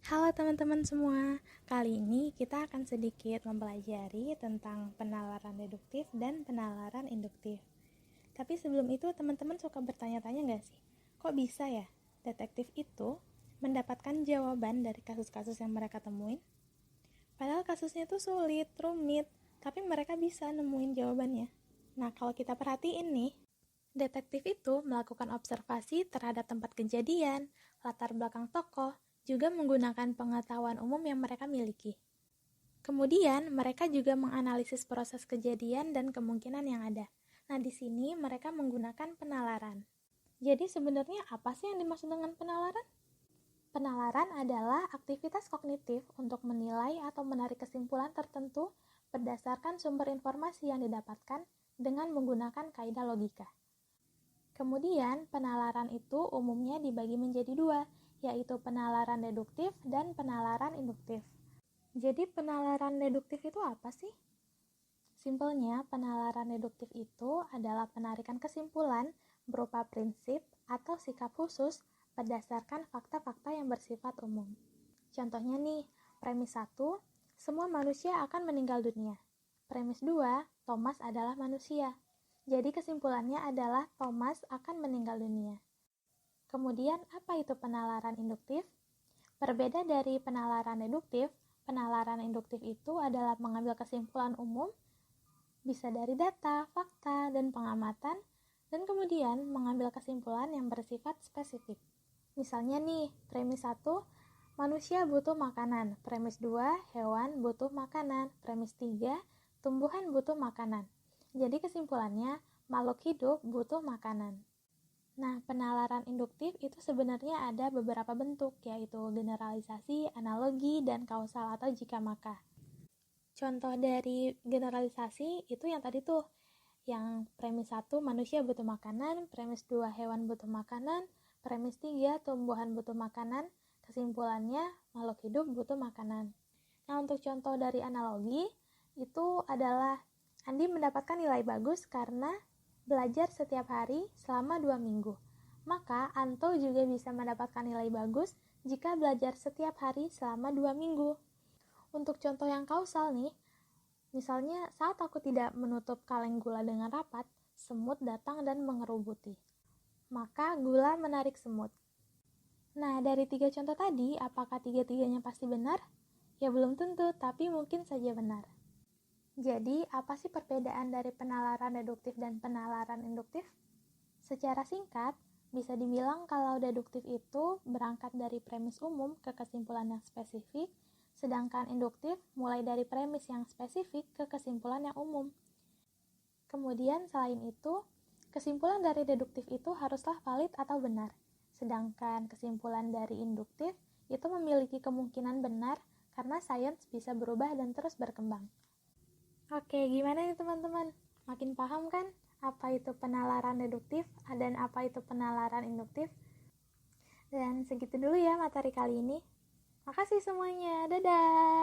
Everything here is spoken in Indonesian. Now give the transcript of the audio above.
Halo teman-teman semua, kali ini kita akan sedikit mempelajari tentang penalaran deduktif dan penalaran induktif. Tapi sebelum itu teman-teman suka bertanya-tanya gak sih? Kok bisa ya detektif itu mendapatkan jawaban dari kasus-kasus yang mereka temuin? Padahal kasusnya tuh sulit, rumit, tapi mereka bisa nemuin jawabannya. Nah, kalau kita perhatiin nih, detektif itu melakukan observasi terhadap tempat kejadian, latar belakang tokoh, juga menggunakan pengetahuan umum yang mereka miliki. Kemudian, mereka juga menganalisis proses kejadian dan kemungkinan yang ada. Nah, di sini mereka menggunakan penalaran. Jadi sebenarnya apa sih yang dimaksud dengan penalaran? Penalaran adalah aktivitas kognitif untuk menilai atau menarik kesimpulan tertentu berdasarkan sumber informasi yang didapatkan dengan menggunakan kaidah logika. Kemudian, penalaran itu umumnya dibagi menjadi dua, yaitu penalaran deduktif dan penalaran induktif. Jadi, penalaran deduktif itu apa sih? Simpelnya, penalaran deduktif itu adalah penarikan kesimpulan berupa prinsip atau sikap khusus berdasarkan fakta-fakta yang bersifat umum. Contohnya nih, premis 1, semua manusia akan meninggal dunia. Premis 2, Thomas adalah manusia. Jadi kesimpulannya adalah Thomas akan meninggal dunia. Kemudian, apa itu penalaran induktif? Berbeda dari penalaran deduktif, penalaran induktif itu adalah mengambil kesimpulan umum, bisa dari data, fakta, dan pengamatan, dan kemudian mengambil kesimpulan yang bersifat spesifik. Misalnya nih, premis 1, manusia butuh makanan. Premis 2, hewan butuh makanan. Premis 3, tumbuhan butuh makanan. Jadi kesimpulannya, makhluk hidup butuh makanan. Nah, penalaran induktif itu sebenarnya ada beberapa bentuk, yaitu generalisasi, analogi, dan kausal atau jika maka. Contoh dari generalisasi itu yang tadi tuh, yang premis 1 manusia butuh makanan, premis 2 hewan butuh makanan, premis 3 tumbuhan butuh makanan, kesimpulannya makhluk hidup butuh makanan. Nah, untuk contoh dari analogi itu adalah Andi mendapatkan nilai bagus karena belajar setiap hari selama 2 minggu. Maka Anto juga bisa mendapatkan nilai bagus jika belajar setiap hari selama 2 minggu. Untuk contoh yang kausal nih, misalnya saat aku tidak menutup kaleng gula dengan rapat, semut datang dan mengerubuti. Maka gula menarik semut. Nah, dari 3 contoh tadi, apakah 3-tiganya pasti benar? Ya belum tentu, tapi mungkin saja benar. Jadi, apa sih perbedaan dari penalaran deduktif dan penalaran induktif? Secara singkat, bisa dibilang kalau deduktif itu berangkat dari premis umum ke kesimpulan yang spesifik, sedangkan induktif mulai dari premis yang spesifik ke kesimpulan yang umum. Kemudian, selain itu, kesimpulan dari deduktif itu haruslah valid atau benar, sedangkan kesimpulan dari induktif itu memiliki kemungkinan benar karena sains bisa berubah dan terus berkembang. Oke, gimana nih teman-teman? Makin paham kan apa itu penalaran deduktif dan apa itu penalaran induktif? Dan segitu dulu ya materi kali ini. Makasih semuanya, dadah!